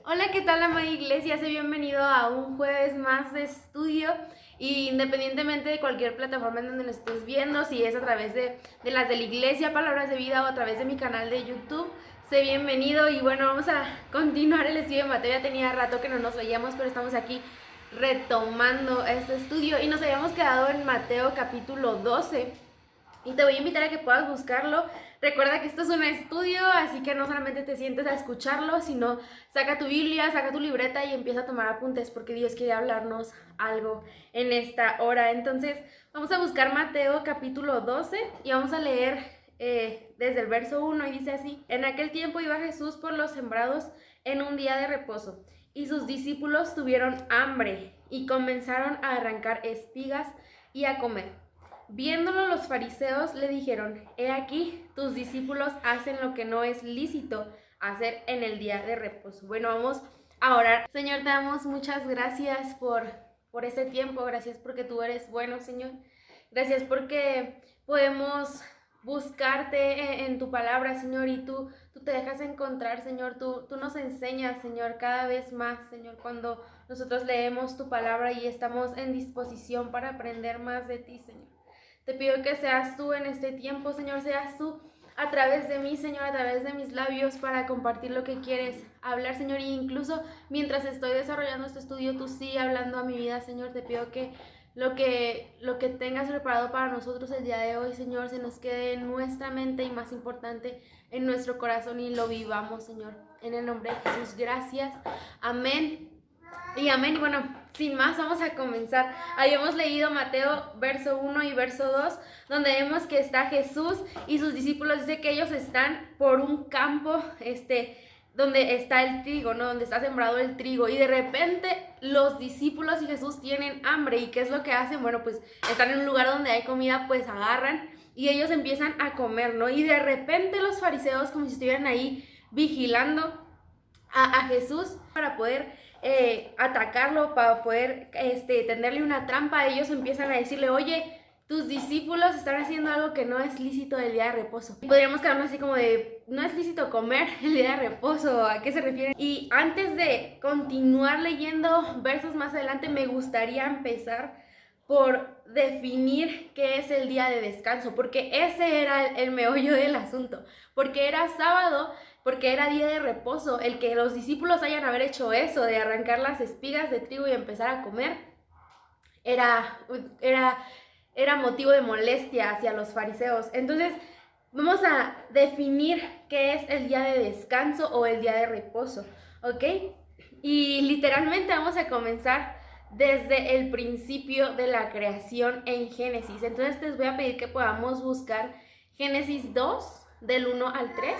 Hola, ¿qué tal, amada iglesia? Sé bienvenido a un jueves más de estudio. Y independientemente de cualquier plataforma en donde nos estés viendo, si es a través de las de la iglesia, Palabras de Vida, o a través de mi canal de YouTube, sé bienvenido. Y bueno, vamos a continuar el estudio de Mateo. Ya tenía rato que no nos veíamos, pero estamos aquí retomando este estudio y nos habíamos quedado en Mateo capítulo 12. Y te voy a invitar a que puedas buscarlo. Recuerda que esto es un estudio, así que no solamente te sientes a escucharlo, sino saca tu Biblia, saca tu libreta y empieza a tomar apuntes, porque Dios quiere hablarnos algo en esta hora. Entonces, vamos a buscar Mateo capítulo 12 y vamos a leer desde el verso 1, y dice así: En aquel tiempo iba Jesús por los sembrados en un día de reposo, y sus discípulos tuvieron hambre y comenzaron a arrancar espigas y a comer. Viéndolo, los fariseos le dijeron: He aquí, tus discípulos hacen lo que no es lícito hacer en el día de reposo. Bueno, vamos a orar. Señor, te damos muchas gracias por este tiempo. Gracias porque tú eres bueno, Señor. Gracias porque podemos buscarte en tu palabra, Señor, y tú te dejas encontrar, Señor. Tú nos enseñas, Señor, cada vez más, Señor, cuando nosotros leemos tu palabra y estamos en disposición para aprender más de ti, Señor. Te pido que seas tú en este tiempo, Señor, seas tú a través de mí, Señor, a través de mis labios, para compartir lo que quieres hablar, Señor. Y incluso mientras estoy desarrollando este estudio, tú sigue hablando a mi vida, Señor. Te pido que lo que tengas preparado para nosotros el día de hoy, Señor, se nos quede en nuestra mente y, más importante, en nuestro corazón, y lo vivamos, Señor. En el nombre de Jesús, gracias. Amén. Y amén. Y bueno, sin más, vamos a comenzar. Habíamos leído Mateo verso 1 y verso 2, donde vemos que está Jesús y sus discípulos. Dice que ellos están por un campo, donde está el trigo, ¿no? Donde está sembrado el trigo. Y de repente los discípulos y Jesús tienen hambre. ¿Y qué es lo que hacen? Bueno, pues están en un lugar donde hay comida, pues agarran y ellos empiezan a comer, ¿no? Y de repente los fariseos, como si estuvieran ahí vigilando a Jesús para poder atacarlo, para poder tenderle una trampa. Ellos empiezan a decirle: oye, tus discípulos están haciendo algo que no es lícito del día de reposo. Y podríamos quedarnos así como de: no es lícito comer el día de reposo, ¿a qué se refieren? Y antes de continuar leyendo versos más adelante, me gustaría empezar por definir qué es el día de descanso, porque ese era el meollo del asunto, porque era sábado, porque era día de reposo. El que los discípulos hayan haber hecho eso, de arrancar las espigas de trigo y empezar a comer, era, era, era motivo de molestia hacia los fariseos. Entonces, vamos a definir qué es el día de descanso o el día de reposo, ¿ok? Y literalmente vamos a comenzar desde el principio de la creación en Génesis. Entonces les voy a pedir que podamos buscar Génesis 2, del 1 al 3.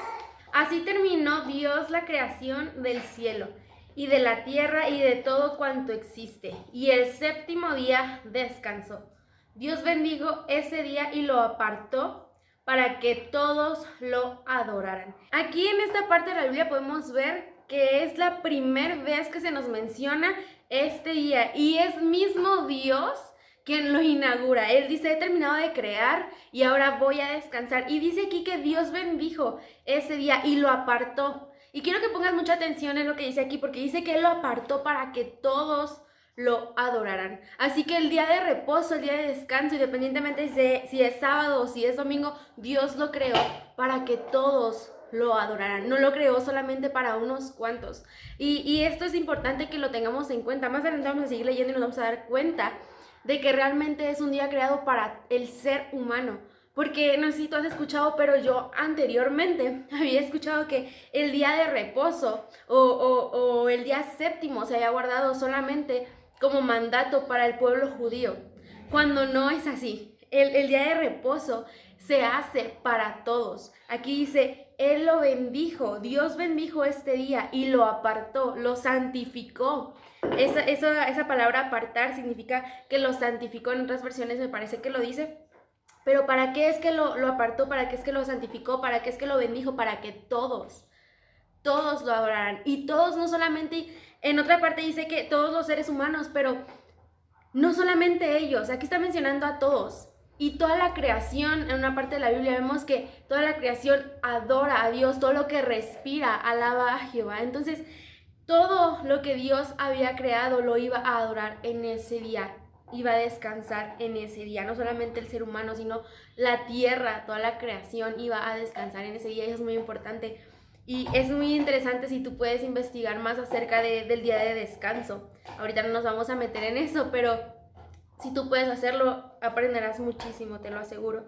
Así terminó Dios la creación del cielo y de la tierra y de todo cuanto existe, y el séptimo día descansó. Dios bendijo ese día y lo apartó para que todos lo adoraran. Aquí en esta parte de la Biblia podemos ver que es la primera vez que se nos menciona este día, y es mismo Dios quien lo inaugura. Él dice: he terminado de crear y ahora voy a descansar. Y dice aquí que Dios bendijo ese día y lo apartó. Y quiero que pongas mucha atención en lo que dice aquí, porque dice que Él lo apartó para que todos lo adoraran. Así que el día de reposo, el día de descanso, independientemente de si es sábado o si es domingo, Dios lo creó para que todos lo adoraran. No lo creó solamente para unos cuantos. Y esto es importante que lo tengamos en cuenta. Más adelante vamos a seguir leyendo y nos vamos a dar cuenta de que realmente es un día creado para el ser humano. Porque no sé si tú has escuchado, pero yo anteriormente había escuchado que el día de reposo o el día séptimo se había guardado solamente como mandato para el pueblo judío, cuando no es así. El día de reposo se hace para todos. Aquí dice: Él lo bendijo, Dios bendijo este día y lo apartó, lo santificó. Esa palabra apartar significa que lo santificó. En otras versiones me parece que lo dice. Pero ¿para qué es que lo apartó? ¿Para qué es que lo santificó? ¿Para qué es que lo bendijo? Para que todos lo adoraran. Y todos, no solamente, en otra parte dice que todos los seres humanos, pero no solamente ellos. Aquí está mencionando a todos. Y toda la creación, en una parte de la Biblia vemos que toda la creación adora a Dios, todo lo que respira alaba a Jehová. Entonces, todo lo que Dios había creado lo iba a adorar en ese día, iba a descansar en ese día. No solamente el ser humano, sino la tierra, toda la creación iba a descansar en ese día, y eso es muy importante. Y es muy interesante si tú puedes investigar más acerca del día de descanso. Ahorita no nos vamos a meter en eso, pero si tú puedes hacerlo, aprenderás muchísimo, te lo aseguro.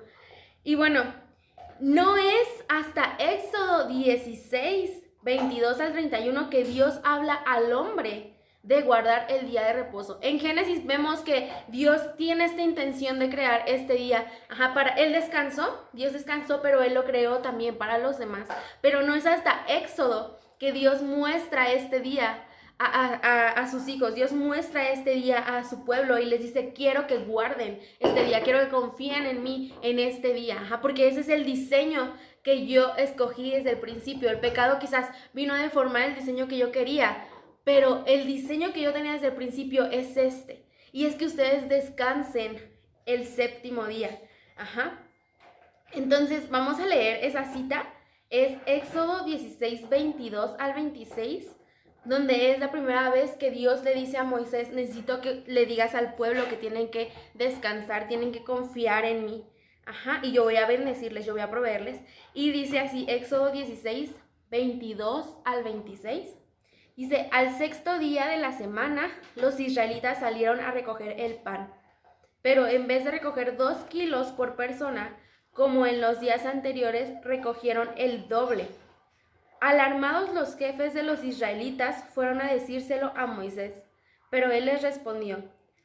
Y bueno, no es hasta Éxodo 16, 22 al 31 que Dios habla al hombre de guardar el día de reposo. En Génesis vemos que Dios tiene esta intención de crear este día. Para él descansó, Dios descansó, pero él lo creó también para los demás. Pero no es hasta Éxodo que Dios muestra este día a sus hijos. Dios muestra este día a su pueblo y les dice: quiero que guarden este día, quiero que confíen en mí en este día, porque ese es el diseño que yo escogí desde el principio. El pecado quizás vino a deformar el diseño que yo quería, pero el diseño que yo tenía desde el principio es este, y es que ustedes descansen el séptimo día. Entonces vamos a leer esa cita. Es Éxodo 16, 22 al 26, donde es la primera vez que Dios le dice a Moisés: necesito que le digas al pueblo que tienen que descansar, tienen que confiar en mí. Y yo voy a bendecirles, yo voy a proveerles. Y dice así, Éxodo 16, 22 al 26. Dice: al sexto día de la semana, los israelitas salieron a recoger el pan. Pero en vez de recoger 2 kilos por persona, como en los días anteriores, recogieron el doble. Alarmados, los jefes de los israelitas fueron a decírselo a Moisés, pero él les respondió: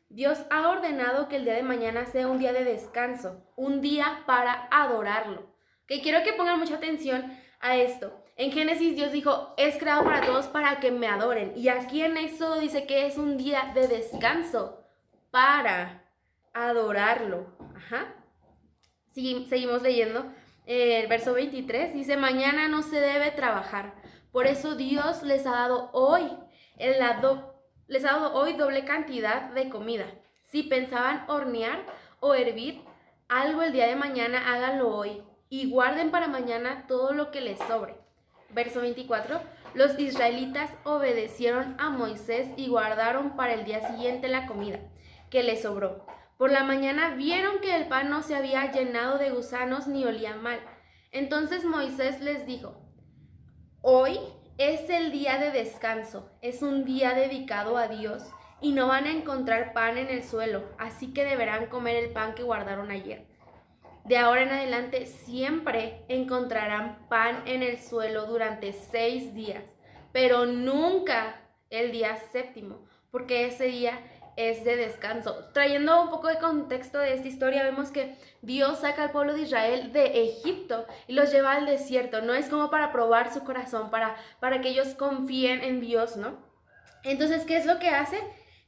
Dios ha ordenado que el día de mañana sea un día de descanso, un día para adorarlo. Que quiero que pongan mucha atención a esto. En Génesis Dios dijo: es creado para todos para que me adoren. Y aquí en Éxodo dice que es un día de descanso para adorarlo. Seguimos leyendo. El verso 23 dice: mañana no se debe trabajar. Por eso Dios les ha dado hoy doble cantidad de comida. Si pensaban hornear o hervir algo el día de mañana, háganlo hoy, y guarden para mañana todo lo que les sobre. Verso 24. Los israelitas obedecieron a Moisés y guardaron para el día siguiente la comida que les sobró. Por la mañana vieron que el pan no se había llenado de gusanos ni olía mal. Entonces Moisés les dijo: hoy es el día de descanso, es un día dedicado a Dios, y no van a encontrar pan en el suelo, así que deberán comer el pan que guardaron ayer. De ahora en adelante siempre encontrarán pan en el suelo durante 6 días, pero nunca el día séptimo, porque ese día es de descanso. Trayendo un poco de contexto de esta historia, vemos que Dios saca al pueblo de Israel de Egipto y los lleva al desierto. No es como para probar su corazón, para que ellos confíen en Dios, ¿no? Entonces, ¿qué es lo que hace?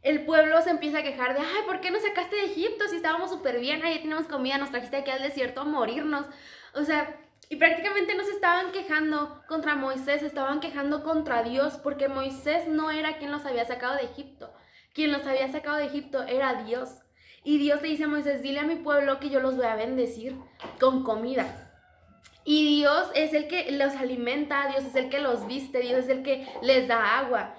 El pueblo se empieza a quejar de: ay, ¿por qué nos sacaste de Egipto si estábamos súper bien? Ahí teníamos comida, nos trajiste aquí al desierto a morirnos. O sea, y prácticamente no se estaban quejando contra Moisés, se estaban quejando contra Dios, porque Moisés no era quien los había sacado de Egipto. Quien los había sacado de Egipto era Dios. Y Dios le dice a Moisés: dile a mi pueblo que yo los voy a bendecir con comida. Y Dios es el que los alimenta, Dios es el que los viste, Dios es el que les da agua.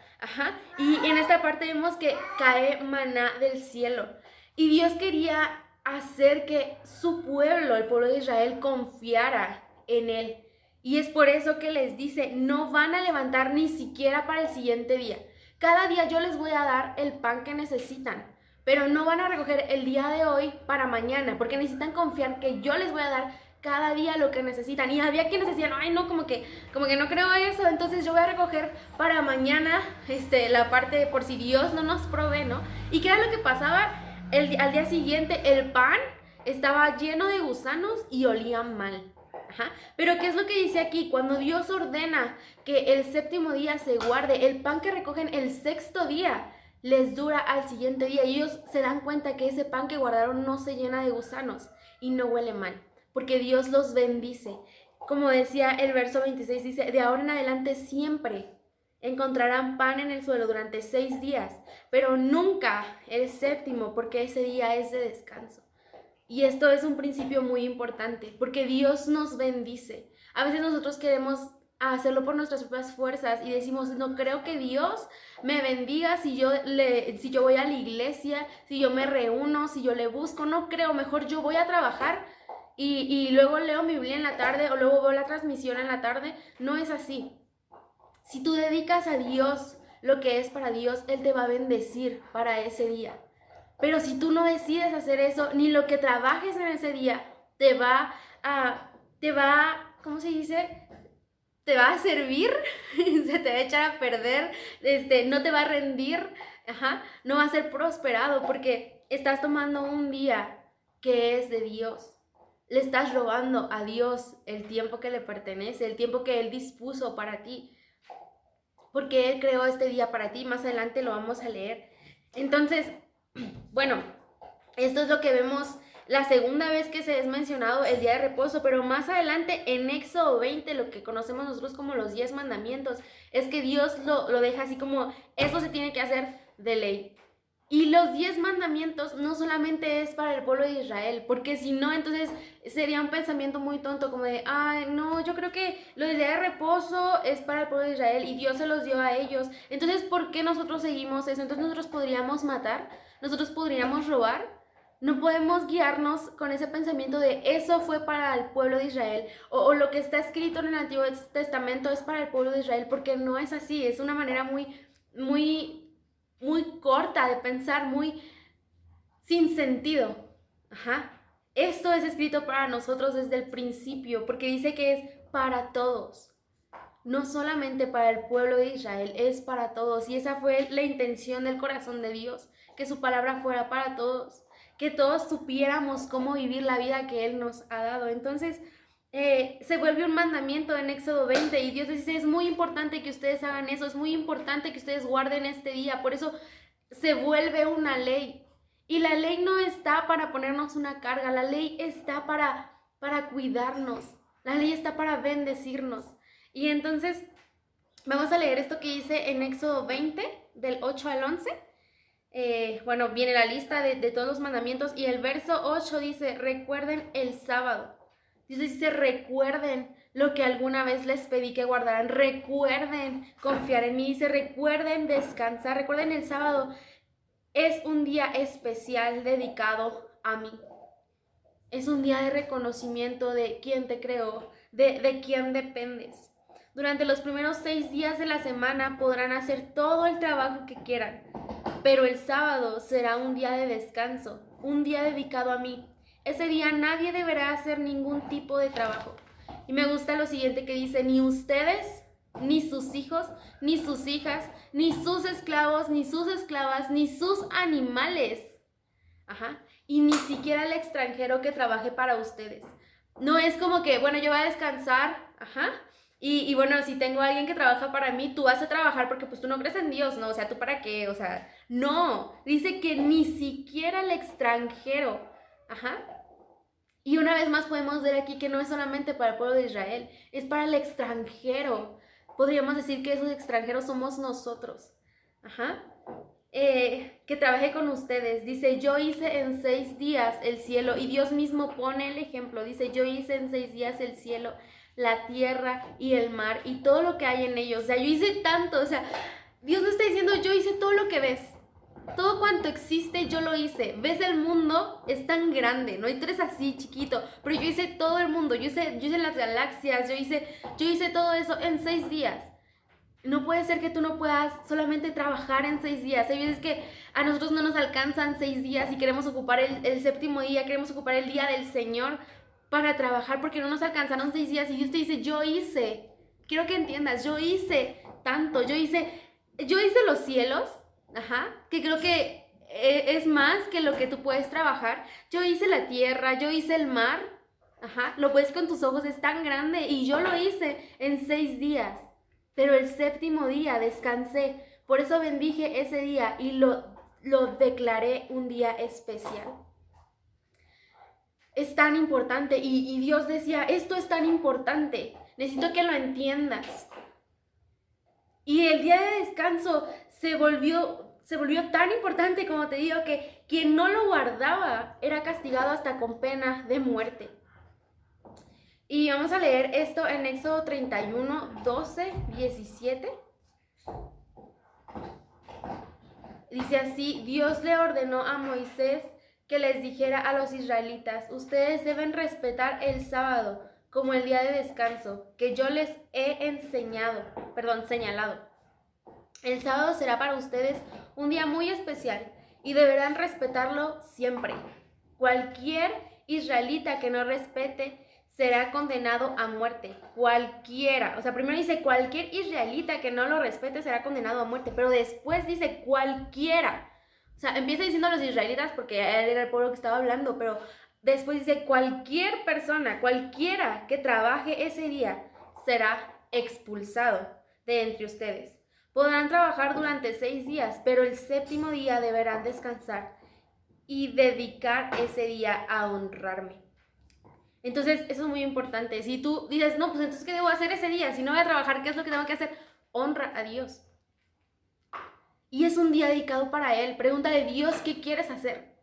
Y en esta parte vemos que cae maná del cielo. Y Dios quería hacer que su pueblo, el pueblo de Israel, confiara en él. Y es por eso que les dice: no van a levantar ni siquiera para el siguiente día. Cada día yo les voy a dar el pan que necesitan, pero no van a recoger el día de hoy para mañana, porque necesitan confiar que yo les voy a dar cada día lo que necesitan. Y había quienes decían: ay, no, como que no creo eso, entonces yo voy a recoger para mañana la parte por si Dios no nos provee, ¿no? ¿Y qué era lo que pasaba? Al día siguiente el pan estaba lleno de gusanos y olía mal. Pero ¿qué es lo que dice aquí? Cuando Dios ordena que el séptimo día se guarde, el pan que recogen el sexto día les dura al siguiente día, y ellos se dan cuenta que ese pan que guardaron no se llena de gusanos y no huele mal, porque Dios los bendice. Como decía el verso 26, dice: de ahora en adelante siempre encontrarán pan en el suelo durante 6 días, pero nunca el séptimo, porque ese día es de descanso. Y esto es un principio muy importante, porque Dios nos bendice. A veces nosotros queremos a hacerlo por nuestras propias fuerzas y decimos, no creo que Dios me bendiga si yo voy a la iglesia, si yo me reúno, si yo le busco, no creo, mejor yo voy a trabajar y luego leo mi Biblia en la tarde o luego veo la transmisión en la tarde. No es así. Si tú dedicas a Dios lo que es para Dios, Él te va a bendecir para ese día. Pero si tú no decides hacer eso, ni lo que trabajes en ese día te va, ¿cómo se dice? Te va a servir, se te va a echar a perder, no te va a rendir, no va a ser prosperado porque estás tomando un día que es de Dios. Le estás robando a Dios el tiempo que le pertenece, el tiempo que Él dispuso para ti. Porque Él creó este día para ti, más adelante lo vamos a leer. Entonces, bueno, esto es lo que vemos la segunda vez que se es mencionado el día de reposo, pero más adelante en Éxodo 20, lo que conocemos nosotros como los 10 mandamientos, es que Dios lo deja así como, esto se tiene que hacer de ley. Y los 10 mandamientos no solamente es para el pueblo de Israel, porque si no, entonces sería un pensamiento muy tonto, como de, ay, no, yo creo que lo del día de reposo es para el pueblo de Israel y Dios se los dio a ellos. Entonces, ¿por qué nosotros seguimos eso? Entonces nosotros podríamos matar, nosotros podríamos robar. No podemos guiarnos con ese pensamiento de eso fue para el pueblo de Israel o lo que está escrito en el Antiguo Testamento es para el pueblo de Israel, porque no es así, es una manera muy corta de pensar, muy sin sentido. Esto es escrito para nosotros desde el principio, porque dice que es para todos. No solamente para el pueblo de Israel, es para todos. Y esa fue la intención del corazón de Dios, que su palabra fuera para todos, que todos supiéramos cómo vivir la vida que Él nos ha dado. Entonces, se vuelve un mandamiento en Éxodo 20 y Dios les dice, es muy importante que ustedes hagan eso, es muy importante que ustedes guarden este día, por eso se vuelve una ley. Y la ley no está para ponernos una carga, la ley está para cuidarnos, la ley está para bendecirnos. Y entonces vamos a leer esto que dice en Éxodo 20, del 8 al 11. Bueno, viene la lista de todos los mandamientos y el verso 8 dice, recuerden el sábado. Dios dice, recuerden lo que alguna vez les pedí que guardaran, recuerden confiar en mí, dice, recuerden descansar, recuerden el sábado. Es un día especial dedicado a mí. Es un día de reconocimiento de quién te creó, de quién dependes. Durante los primeros 6 días de la semana podrán hacer todo el trabajo que quieran, pero el sábado será un día de descanso, un día dedicado a mí. Ese día nadie deberá hacer ningún tipo de trabajo. Y me gusta lo siguiente que dice, ni ustedes, ni sus hijos, ni sus hijas, ni sus esclavos, ni sus esclavas, ni sus animales. Y ni siquiera el extranjero que trabaje para ustedes. No es como que, bueno, yo voy a descansar, y bueno, si tengo a alguien que trabaja para mí, tú vas a trabajar porque pues tú no crees en Dios, ¿no? O sea, ¿tú para qué? O sea, no. Dice que ni siquiera el extranjero. Y una vez más podemos ver aquí que no es solamente para el pueblo de Israel, es para el extranjero. Podríamos decir que esos extranjeros somos nosotros. Que trabaje con ustedes. Dice, yo hice en 6 días el cielo, y Dios mismo pone el ejemplo. Dice, yo hice en 6 días el cielo, la tierra y el mar y todo lo que hay en ellos. O sea, yo hice tanto, o sea, Dios nos está diciendo, yo hice todo lo que ves. Todo cuanto existe yo lo hice. ¿Ves el mundo? Es tan grande, no hay 3 así chiquito, pero yo hice todo el mundo, yo hice las galaxias, yo hice todo eso en 6 días. No puede ser que tú no puedas solamente trabajar en 6 días. Hay veces que a nosotros no nos alcanzan 6 días y queremos ocupar el séptimo día, queremos ocupar el día del Señor para trabajar porque no nos alcanzaron 6 días y Dios te dice, yo hice. Quiero que entiendas, yo hice tanto, yo hice los cielos, que creo que es más que lo que tú puedes trabajar. Yo hice la tierra, yo hice el mar, lo ves con tus ojos, es tan grande y yo lo hice en 6 días. Pero el séptimo día descansé, por eso bendije ese día y lo declaré un día especial. Es tan importante y Dios decía, esto es tan importante, necesito que lo entiendas. Y el día de descanso se volvió tan importante, como te digo, que quien no lo guardaba era castigado hasta con pena de muerte. Y vamos a leer esto en Éxodo 31, 12, 17. Dice así: Dios le ordenó a Moisés que les dijera a los israelitas: ustedes deben respetar el sábado como el día de descanso que yo les he señalado. El sábado será para ustedes un día muy especial y deberán respetarlo siempre. Cualquier israelita que no respete será condenado a muerte. Cualquiera. O sea, primero dice cualquier israelita que no lo respete será condenado a muerte, pero después dice cualquiera. O sea, empieza diciendo los israelitas porque era el pueblo que estaba hablando, pero después dice cualquier persona, cualquiera que trabaje ese día será expulsado de entre ustedes. Podrán trabajar durante 6 días, pero el 7º día deberán descansar y dedicar ese día a honrarme. Entonces, eso es muy importante. Si tú dices, no, pues entonces, ¿qué debo hacer ese día? Si no voy a trabajar, ¿qué es lo que tengo que hacer? Honra a Dios. Y es un día dedicado para Él. Pregúntale, Dios, ¿qué quieres hacer?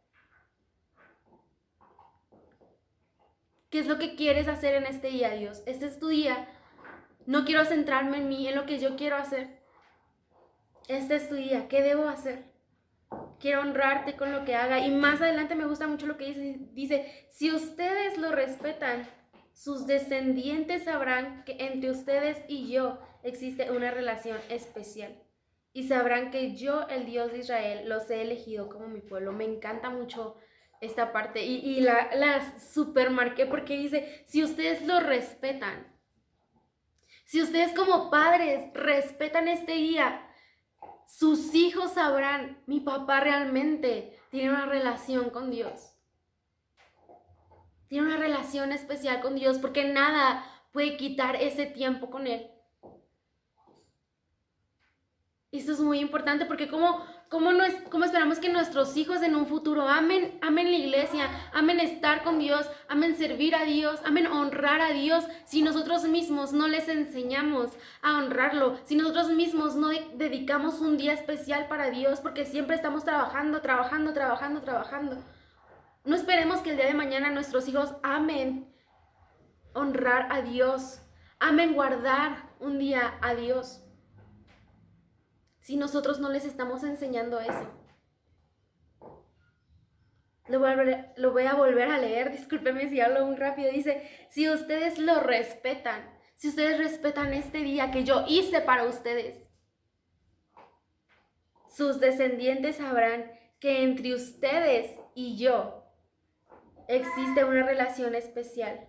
¿Qué es lo que quieres hacer en este día, Dios? Este es tu día. No quiero centrarme en mí, en lo que yo quiero hacer. Este es tu día. ¿Qué debo hacer? Quiero honrarte con lo que haga. Y más adelante me gusta mucho lo que dice, si ustedes lo respetan, sus descendientes sabrán que entre ustedes y yo existe una relación especial. Y sabrán que yo, el Dios de Israel, los he elegido como mi pueblo. Me encanta mucho esta parte. Y la supermarqué porque dice, si ustedes lo respetan, si ustedes como padres respetan este día, sus hijos sabrán, mi papá realmente tiene una relación con Dios. Tiene una relación especial con Dios porque nada puede quitar ese tiempo con Él. Y esto es muy importante porque ¿cómo esperamos que nuestros hijos en un futuro amen la iglesia, amen estar con Dios, amen servir a Dios, amen honrar a Dios, si nosotros mismos no les enseñamos a honrarlo, si nosotros mismos no dedicamos un día especial para Dios, porque siempre estamos trabajando? No esperemos que el día de mañana nuestros hijos amen honrar a Dios, amen guardar un día a Dios, si nosotros no les estamos enseñando eso. Lo voy a volver a leer, discúlpeme si hablo muy rápido. Dice, si ustedes lo respetan, si ustedes respetan este día que yo hice para ustedes, sus descendientes sabrán que entre ustedes y yo existe una relación especial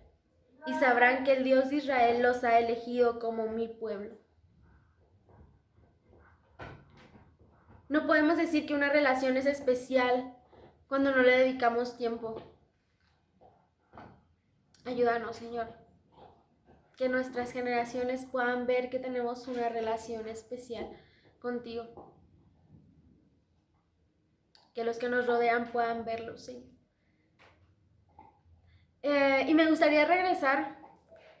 y sabrán que el Dios de Israel los ha elegido como mi pueblo. No podemos decir que una relación es especial cuando no le dedicamos tiempo. Ayúdanos, Señor, que nuestras generaciones puedan ver que tenemos una relación especial contigo. Que los que nos rodean puedan verlo, Señor. Y me gustaría regresar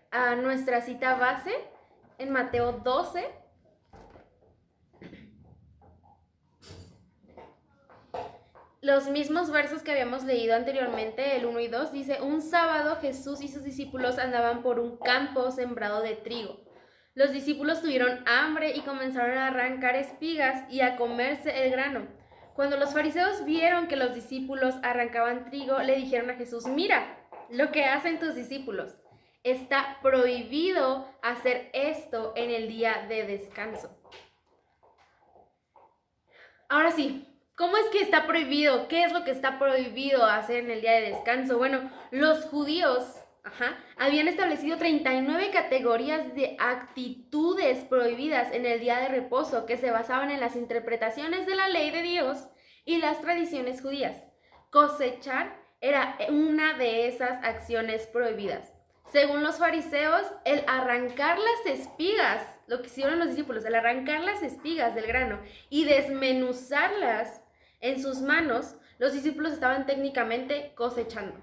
a nuestra cita base en Mateo 12. Los mismos versos que habíamos leído anteriormente, el 1 y 2, dice, un sábado Jesús y sus discípulos andaban por un campo sembrado de trigo. Los discípulos tuvieron hambre y comenzaron a arrancar espigas y a comerse el grano. Cuando los fariseos vieron que los discípulos arrancaban trigo, le dijeron a Jesús, mira lo que hacen tus discípulos. Está prohibido hacer esto en el día de descanso. Ahora sí, ¿cómo es que está prohibido? ¿Qué es lo que está prohibido hacer en el día de descanso? Bueno, los judíos habían establecido 39 categorías de actitudes prohibidas en el día de reposo que se basaban en las interpretaciones de la ley de Dios y las tradiciones judías. Cosechar era una de esas acciones prohibidas. Según los fariseos, el arrancar las espigas, lo que hicieron los discípulos, el arrancar las espigas del grano y desmenuzarlas en sus manos, los discípulos estaban técnicamente cosechando.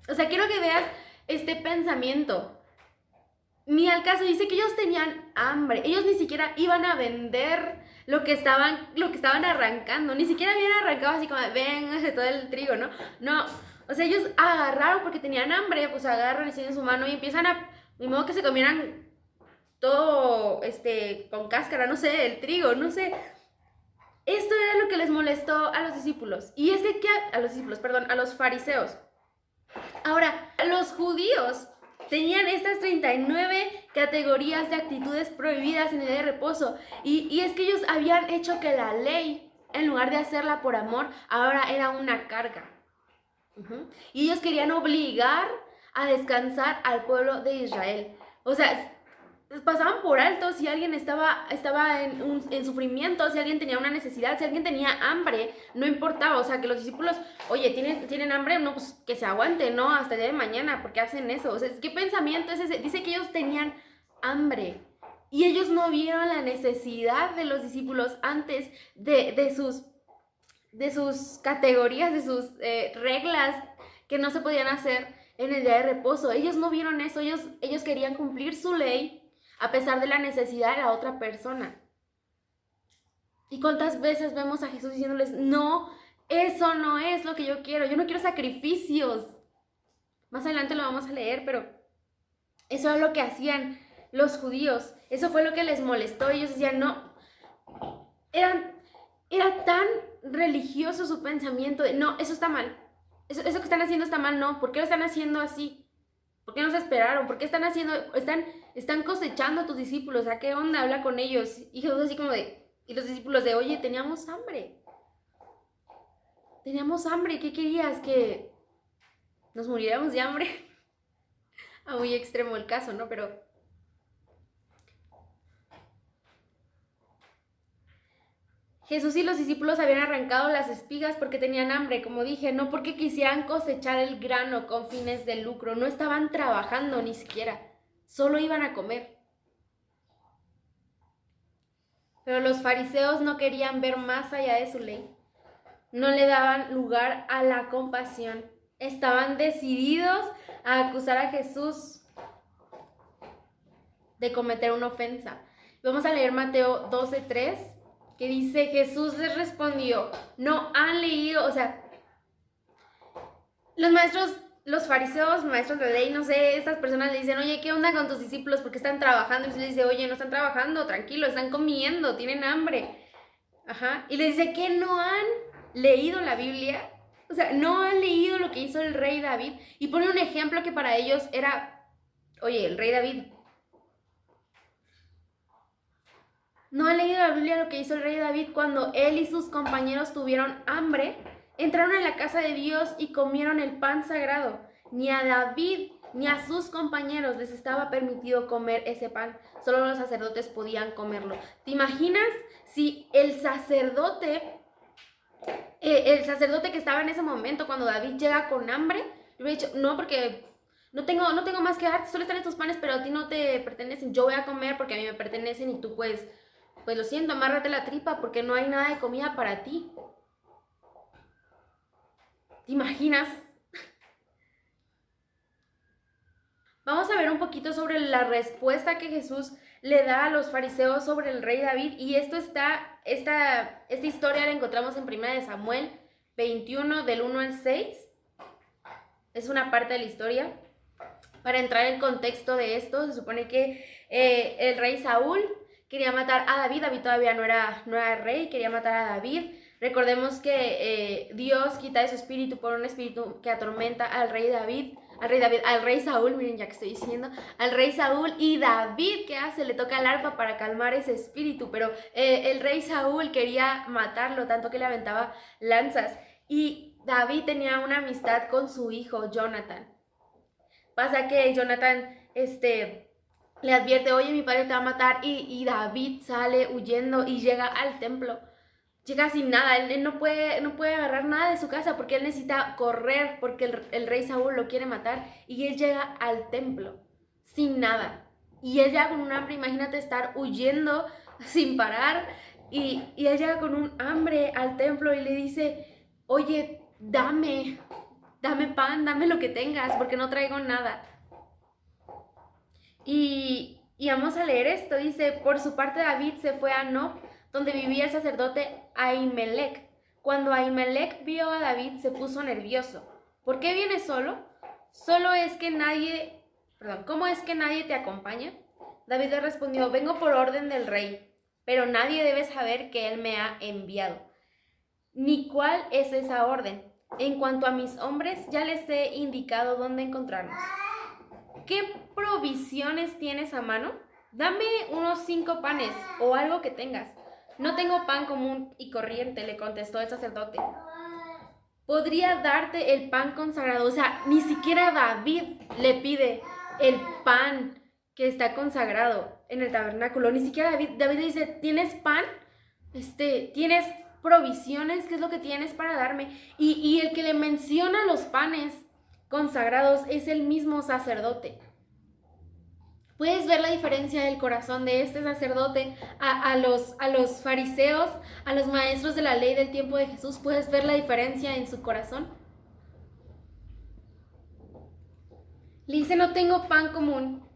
O sea, quiero que veas este pensamiento. Ni al caso, dice que ellos tenían hambre. Ellos ni siquiera iban a vender lo que estaban arrancando. Ni siquiera habían arrancado así como, véngase todo el trigo, ¿no? No, O sea, ellos agarraron porque tenían hambre, pues agarran, extienden su mano y empiezan a, de modo que se comieran todo, con cáscara, no sé, el trigo, no sé. Esto era lo que les molestó a los discípulos. Y es que, a los discípulos, perdón, a los fariseos. Ahora, los judíos tenían estas 39 categorías de actitudes prohibidas en el día de reposo. Y es que ellos habían hecho que la ley, en lugar de hacerla por amor, ahora era una carga. Y ellos querían obligar a descansar al pueblo de Israel. O sea, pasaban por alto si alguien estaba en sufrimiento, si alguien tenía una necesidad, si alguien tenía hambre, no importaba. O sea, que los discípulos, oye, ¿tienen hambre? No, pues que se aguante, ¿no? Hasta el día de mañana, porque hacen eso. O sea, ¿qué pensamiento es ese? Dice que ellos tenían hambre. Y ellos no vieron la necesidad de los discípulos antes de sus categorías, de sus reglas que no se podían hacer en el día de reposo. Ellos no vieron eso, ellos querían cumplir su ley a pesar de la necesidad de la otra persona. ¿Y cuántas veces vemos a Jesús diciéndoles, no, eso no es lo que yo no quiero sacrificios? Más adelante lo vamos a leer, pero eso es lo que hacían los judíos, eso fue lo que les molestó. Ellos decían, no, era tan religioso su pensamiento de, no, eso está mal, eso que están haciendo está mal, no, ¿por qué lo están haciendo así? ¿Por qué no se esperaron? ¿Por qué están cosechando a tus discípulos? ¿A qué onda? Habla con ellos. Y Jesús así como y los discípulos de, oye, teníamos hambre. ¿Qué querías? ¿Que nos muriéramos de hambre? A muy extremo el caso, ¿no? Pero Jesús y los discípulos habían arrancado las espigas porque tenían hambre, como dije, no porque quisieran cosechar el grano con fines de lucro, no estaban trabajando ni siquiera, solo iban a comer. Pero los fariseos no querían ver más allá de su ley, no le daban lugar a la compasión, estaban decididos a acusar a Jesús de cometer una ofensa. Vamos a leer Mateo 12:3. Que dice, Jesús les respondió, no han leído, o sea, los fariseos, maestros de la ley, no sé, estas personas le dicen, oye, ¿qué onda con tus discípulos? ¿Por qué están trabajando? Y Jesús le dice, oye, no están trabajando, tranquilo, están comiendo, tienen hambre. Y le dice, ¿qué no han leído la Biblia? O sea, no han leído lo que hizo el rey David. Y pone un ejemplo que para ellos era, oye, el rey David. ¿No han leído la Biblia lo que hizo el rey David cuando él y sus compañeros tuvieron hambre? Entraron en la casa de Dios y comieron el pan sagrado. Ni a David ni a sus compañeros les estaba permitido comer ese pan. Solo los sacerdotes podían comerlo. ¿Te imaginas si el sacerdote que estaba en ese momento, cuando David llega con hambre, le hubiera dicho, no, porque no tengo más que darte, solo están estos panes, pero a ti no te pertenecen. Yo voy a comer porque a mí me pertenecen y tú pues lo siento, amárrate la tripa porque no hay nada de comida para ti. ¿Te imaginas? Vamos a ver un poquito sobre la respuesta que Jesús le da a los fariseos sobre el rey David. Y esta historia la encontramos en 1 Samuel 21, del 1 al 6. Es una parte de la historia. Para entrar en contexto de esto, se supone que el rey Saúl quería matar a David. David todavía no era rey, quería matar a David. Recordemos que Dios quita de su espíritu por un espíritu que atormenta al rey Saúl, miren ya que estoy diciendo, al rey Saúl. Y David, ¿qué hace? Le toca el arpa para calmar ese espíritu, pero el rey Saúl quería matarlo, tanto que le aventaba lanzas. Y David tenía una amistad con su hijo, Jonathan. Pasa que Jonathan, le advierte, oye, mi padre te va a matar, y David sale huyendo y llega al templo. Llega sin nada, él no puede agarrar nada de su casa porque él necesita correr porque el rey Saúl lo quiere matar, y él llega al templo sin nada. Y él llega con un hambre, imagínate estar huyendo sin parar, y él llega con un hambre al templo y le dice, oye, dame pan, dame lo que tengas porque no traigo nada. Y vamos a leer esto, dice, por su parte David se fue a Nob, donde vivía el sacerdote Ahimelech. Cuando Ahimelech vio a David se puso nervioso. ¿Por qué vienes solo? Solo es que nadie, perdón, ¿cómo es que nadie te acompaña? David le respondió, vengo por orden del rey, pero nadie debe saber que él me ha enviado, ni cuál es esa orden. En cuanto a mis hombres, ya les he indicado dónde encontrarnos. ¿Qué provisiones tienes a mano? Dame unos 5 panes o algo que tengas. No tengo pan común y corriente, le contestó el sacerdote. Podría darte el pan consagrado. O sea, ni siquiera David le pide el pan que está consagrado en el tabernáculo. Ni siquiera David le dice, ¿tienes pan? ¿Tienes provisiones? ¿Qué es lo que tienes para darme? Y el que le menciona los panes consagrados es el mismo sacerdote. Puedes ver la diferencia del corazón de este sacerdote a los fariseos, a los maestros de la ley del tiempo de Jesús. Puedes ver la diferencia en su corazón. Le dice, no tengo pan común.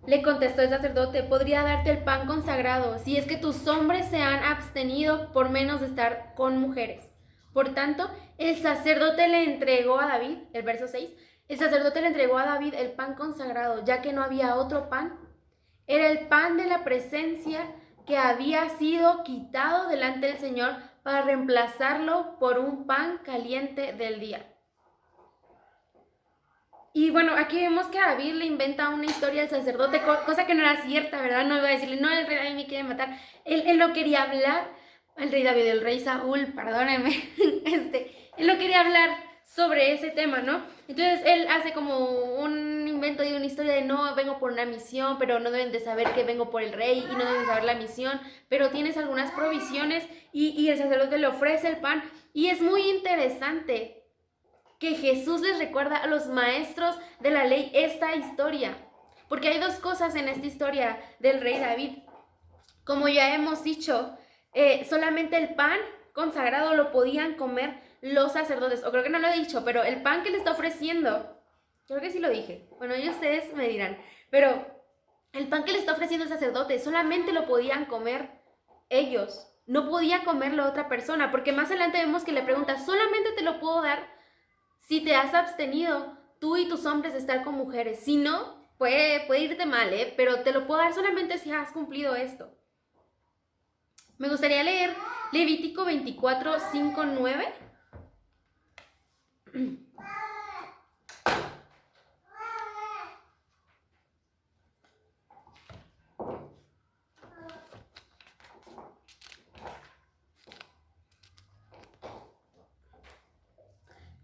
Le contestó el sacerdote, podría darte el pan consagrado si es que tus hombres se han abstenido por menos de estar con mujeres. Por tanto, el sacerdote le entregó a David, el verso 6, el sacerdote le entregó a David el pan consagrado, ya que no había otro pan. Era el pan de la presencia que había sido quitado delante del Señor para reemplazarlo por un pan caliente del día. Y bueno, aquí vemos que David le inventa una historia al sacerdote, cosa que no era cierta, ¿verdad? No iba a decirle, no, el rey David me quiere matar. Él no quería hablar, el rey David, el rey Saúl, perdónenme, él no quería hablar sobre ese tema, ¿no? Entonces él hace como un invento de una historia de no, vengo por una misión, pero no deben de saber que vengo por el rey y no deben de saber la misión, pero tienes algunas provisiones y el sacerdote le ofrece el pan. Y es muy interesante que Jesús les recuerda a los maestros de la ley esta historia, porque hay dos cosas en esta historia del rey David. Como ya hemos dicho, solamente el pan consagrado lo podían comer los sacerdotes, o creo que no lo he dicho, pero el pan que le está ofreciendo, creo que sí lo dije, bueno, y ustedes me dirán, pero el pan que le está ofreciendo el sacerdote solamente lo podían comer ellos, no podía comerlo otra persona, porque más adelante vemos que le pregunta, solamente te lo puedo dar si te has abstenido tú y tus hombres de estar con mujeres. Si no, puede irte mal, pero te lo puedo dar solamente si has cumplido esto. Me gustaría leer Levítico 24, 5, 9.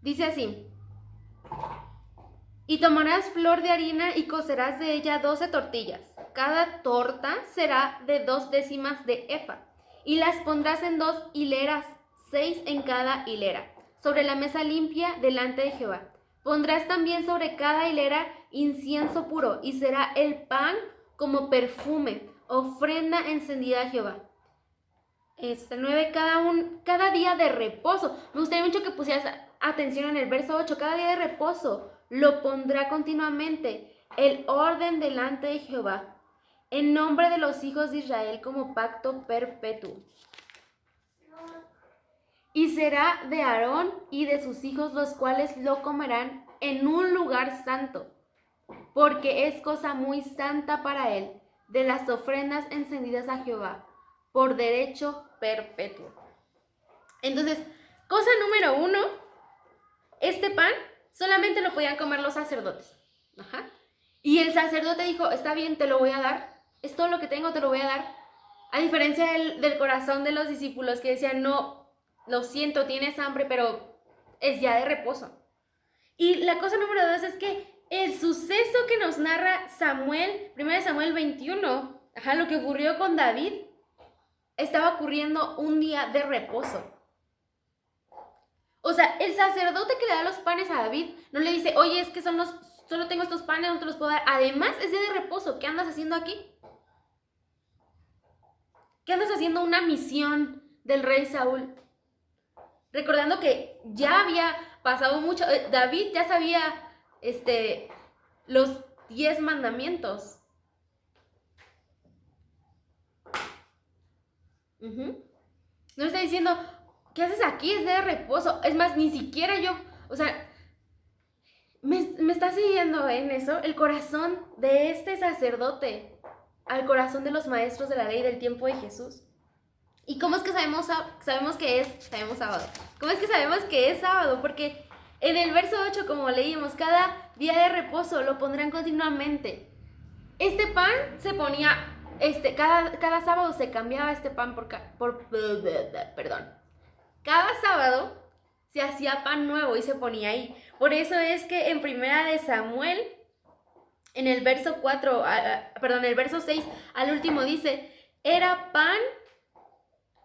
Dice así: y tomarás flor de harina y cocerás de ella 12 tortillas. Cada torta será de 2 décimas de efa. Y las pondrás en 2 hileras, 6 en cada hilera, sobre la mesa limpia delante de Jehová. Pondrás también sobre cada hilera incienso puro, y será el pan como perfume, ofrenda encendida a Jehová. 9, cada día de reposo. Me gustaría mucho que pusieras atención en el verso 8. Cada día de reposo lo pondrá continuamente el orden delante de Jehová, en nombre de los hijos de Israel, como pacto perpetuo. Y será de Aarón y de sus hijos, los cuales lo comerán en un lugar santo, porque es cosa muy santa para él, de las ofrendas encendidas a Jehová, por derecho perpetuo. Entonces, cosa número 1, este pan solamente lo podían comer los sacerdotes. Ajá. Y el sacerdote dijo, está bien, te lo voy a dar, es todo lo que tengo, te lo voy a dar. A diferencia del corazón de los discípulos que decían, no, lo siento, tienes hambre, pero es ya de reposo. Y la cosa número 2 es que el suceso que nos narra Samuel, 1 Samuel 21, lo que ocurrió con David, estaba ocurriendo un día de reposo. O sea, el sacerdote que le da los panes a David no le dice, oye, es que solo tengo estos panes, no te los puedo dar. Además, es día de reposo. ¿Qué andas haciendo aquí? ¿Qué andas haciendo una misión del rey Saúl? Recordando que ya había pasado mucho, David ya sabía los 10 mandamientos. No está diciendo, ¿qué haces aquí? Es de reposo. Es más, ni siquiera yo, o sea, ¿Me está siguiendo en eso? El corazón de este sacerdote al corazón de los maestros de la ley del tiempo de Jesús. ¿Y cómo es que sabemos que sabemos sábado? ¿Cómo es que sabemos que es sábado? Porque en el verso 8, como leímos, cada día de reposo lo pondrán continuamente. Este pan se ponía, cada sábado se cambiaba este pan perdón. Cada sábado se hacía pan nuevo y se ponía ahí. Por eso es que en Primera de Samuel, en el verso 4, el verso 6, al último dice, era pan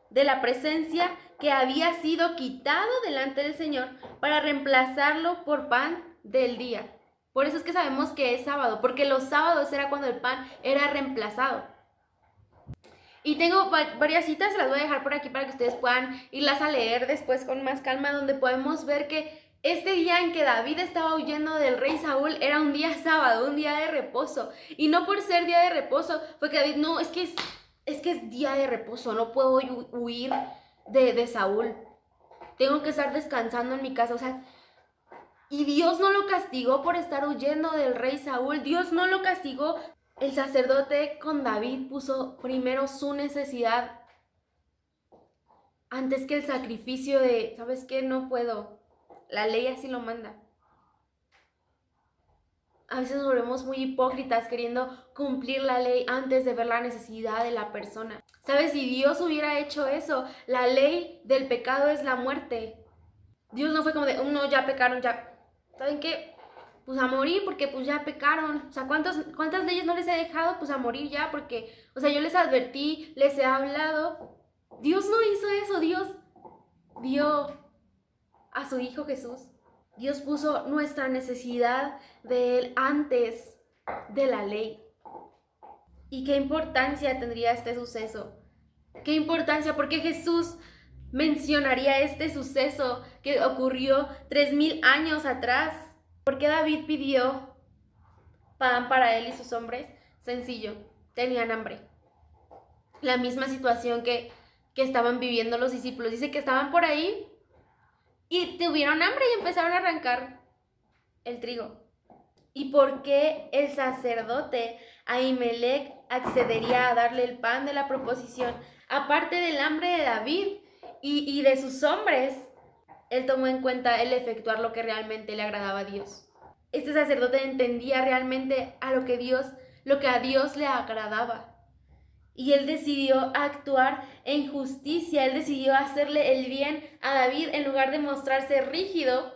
de la presencia que había sido quitado delante del Señor para reemplazarlo por pan del día. Por eso es que sabemos que es sábado, porque los sábados era cuando el pan era reemplazado. Y tengo varias citas, se las voy a dejar por aquí para que ustedes puedan irlas a leer después con más calma, donde podemos ver que este día en que David estaba huyendo del rey Saúl era un día sábado, un día de reposo. Y no por ser día de reposo fue que David, no, es que es día de reposo, no puedo huir de Saúl. Tengo que estar descansando en mi casa, o sea, y Dios no lo castigó por estar huyendo del rey Saúl, Dios no lo castigó. El sacerdote con David puso primero su necesidad antes que el sacrificio de, ¿sabes qué? No puedo. La ley así lo manda. A veces nos volvemos muy hipócritas queriendo cumplir la ley antes de ver la necesidad de la persona. ¿Sabes? Si Dios hubiera hecho eso, la ley del pecado es la muerte. Dios no fue como de, no, ya pecaron, ya. ¿Saben qué? Pues a morir porque pues ya pecaron. O sea, ¿cuántas leyes no les he dejado? Pues a morir ya porque, o sea, yo les advertí, les he hablado. Dios no hizo eso, Dios dio a su Hijo Jesús. Dios puso nuestra necesidad de Él antes de la ley. ¿Y qué importancia tendría este suceso? ¿Qué importancia? Porque Jesús mencionaría este suceso que ocurrió 3000 años atrás. ¿Por qué David pidió pan para él y sus hombres? Sencillo, tenían hambre. La misma situación que estaban viviendo los discípulos. Dice que estaban por ahí y tuvieron hambre y empezaron a arrancar el trigo. ¿Y por qué el sacerdote Ahimelech accedería a darle el pan de la proposición? Aparte del hambre de David y de sus hombres, él tomó en cuenta el efectuar lo que realmente le agradaba a Dios. Este sacerdote entendía realmente lo que a Dios le agradaba. Y él decidió actuar en justicia, él decidió hacerle el bien a David en lugar de mostrarse rígido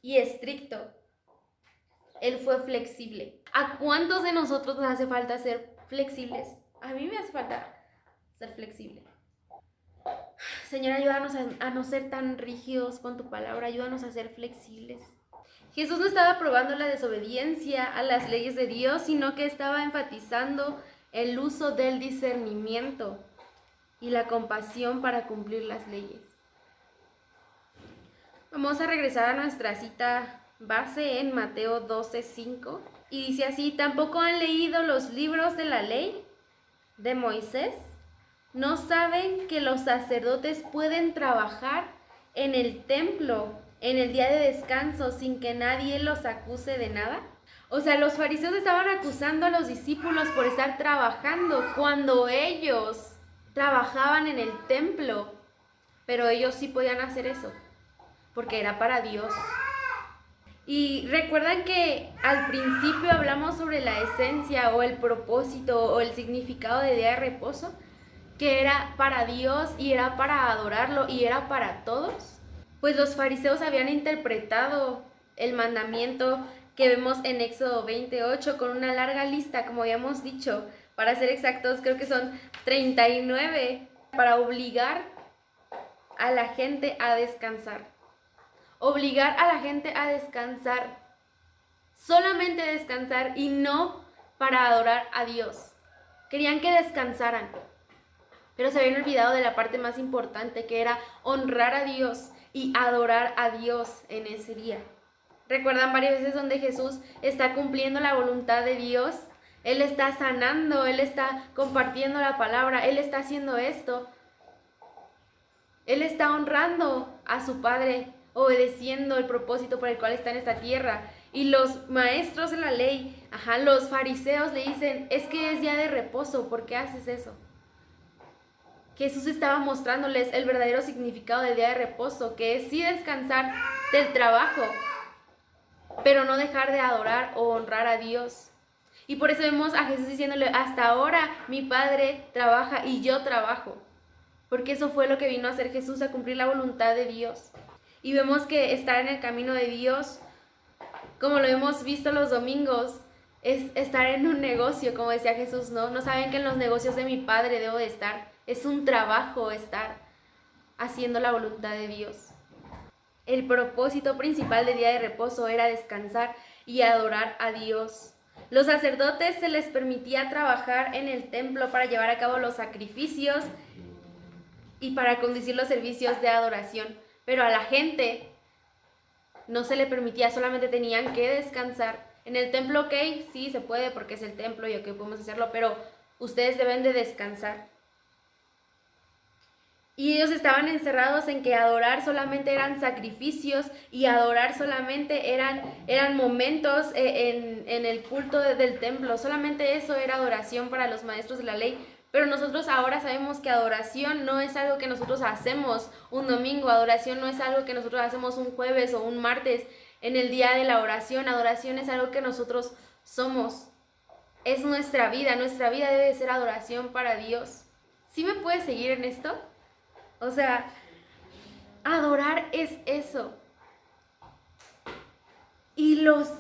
y estricto. Él fue flexible. ¿A cuántos de nosotros nos hace falta ser flexibles? A mí me hace falta ser flexible. Señor, ayúdanos a no ser tan rígidos con tu palabra, ayúdanos a ser flexibles. Jesús no estaba probando la desobediencia a las leyes de Dios, sino que estaba enfatizando el uso del discernimiento y la compasión para cumplir las leyes. Vamos a regresar a nuestra cita base en Mateo 12:5 y dice así: ¿tampoco han leído los libros de la ley de Moisés? ¿No saben que los sacerdotes pueden trabajar en el templo en el día de descanso sin que nadie los acuse de nada? O sea, los fariseos estaban acusando a los discípulos por estar trabajando cuando ellos trabajaban en el templo, pero ellos sí podían hacer eso, porque era para Dios. Y recuerdan que al principio hablamos sobre la esencia o el propósito o el significado de día de reposo, que era para Dios y era para adorarlo y era para todos. Pues los fariseos habían interpretado el mandamiento que vemos en Éxodo 28 con una larga lista, como habíamos dicho, para ser exactos creo que son 39, para obligar a la gente a descansar. Obligar a la gente a descansar, solamente descansar y no para adorar a Dios. Querían que descansaran, pero se habían olvidado de la parte más importante, que era honrar a Dios y adorar a Dios en ese día. ¿Recuerdan varias veces donde Jesús está cumpliendo la voluntad de Dios? Él está sanando, Él está compartiendo la palabra, Él está haciendo esto. Él está honrando a su Padre, obedeciendo el propósito por el cual está en esta tierra. Y los maestros de la ley, los fariseos le dicen, es que es día de reposo, ¿por qué haces eso? Jesús estaba mostrándoles el verdadero significado del día de reposo, que es sí descansar del trabajo, pero no dejar de adorar o honrar a Dios. Y por eso vemos a Jesús diciéndole, hasta ahora mi Padre trabaja y yo trabajo. Porque eso fue lo que vino a hacer Jesús, a cumplir la voluntad de Dios. Y vemos que estar en el camino de Dios, como lo hemos visto los domingos, es estar en un negocio, como decía Jesús, ¿no? No saben que en los negocios de mi Padre debo de estar. Es un trabajo estar haciendo la voluntad de Dios. El propósito principal del día de reposo era descansar y adorar a Dios. Los sacerdotes se les permitía trabajar en el templo para llevar a cabo los sacrificios y para conducir los servicios de adoración. Pero a la gente no se le permitía, solamente tenían que descansar. En el templo, ok, sí se puede porque es el templo y ok, podemos hacerlo, pero ustedes deben de descansar. Y ellos estaban encerrados en que adorar solamente eran sacrificios y adorar solamente eran momentos en el culto del templo. Solamente eso era adoración para los maestros de la ley. Pero nosotros ahora sabemos que adoración no es algo que nosotros hacemos un domingo. Adoración no es algo que nosotros hacemos un jueves o un martes en el día de la oración. Adoración es algo que nosotros somos. Es nuestra vida. Nuestra vida debe ser adoración para Dios. ¿Sí me puedes seguir en esto? O sea, adorar es eso. Y los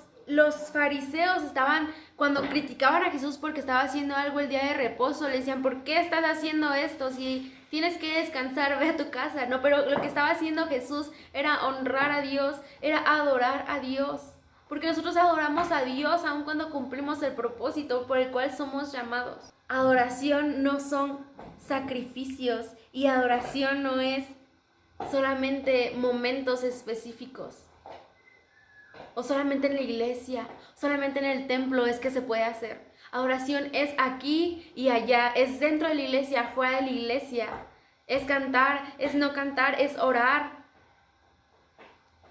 fariseos estaban, cuando criticaban a Jesús porque estaba haciendo algo el día de reposo, le decían, ¿por qué estás haciendo esto? Si tienes que descansar, ve a tu casa. No, pero lo que estaba haciendo Jesús era honrar a Dios, era adorar a Dios. Porque nosotros adoramos a Dios aun cuando cumplimos el propósito por el cual somos llamados. Adoración no son sacrificios y adoración no es solamente momentos específicos o solamente en la iglesia, solamente en el templo es que se puede hacer. Adoración es aquí y allá, es dentro de la iglesia, fuera de la iglesia, es cantar, es no cantar, es orar,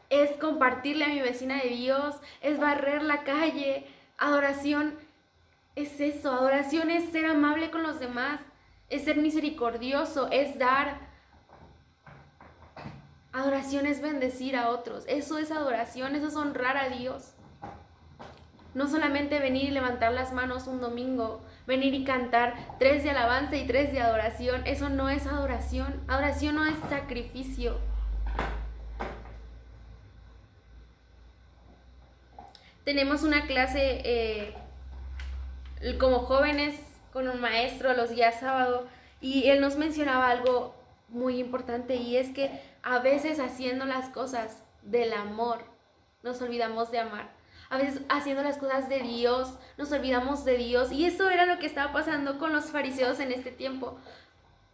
es compartirle a mi vecina de Dios, es barrer la calle. Adoración es eso, adoración es ser amable con los demás, es ser misericordioso, es dar. Adoración es bendecir a otros, eso es adoración, eso es honrar a Dios. No solamente venir y levantar las manos un domingo, venir y cantar 3 de alabanza y 3 de adoración, eso no es adoración, adoración no es sacrificio. Tenemos una clase como jóvenes con un maestro los días sábado y él nos mencionaba algo muy importante y es que a veces haciendo las cosas del amor nos olvidamos de amar. A veces haciendo las cosas de Dios nos olvidamos de Dios y eso era lo que estaba pasando con los fariseos en este tiempo.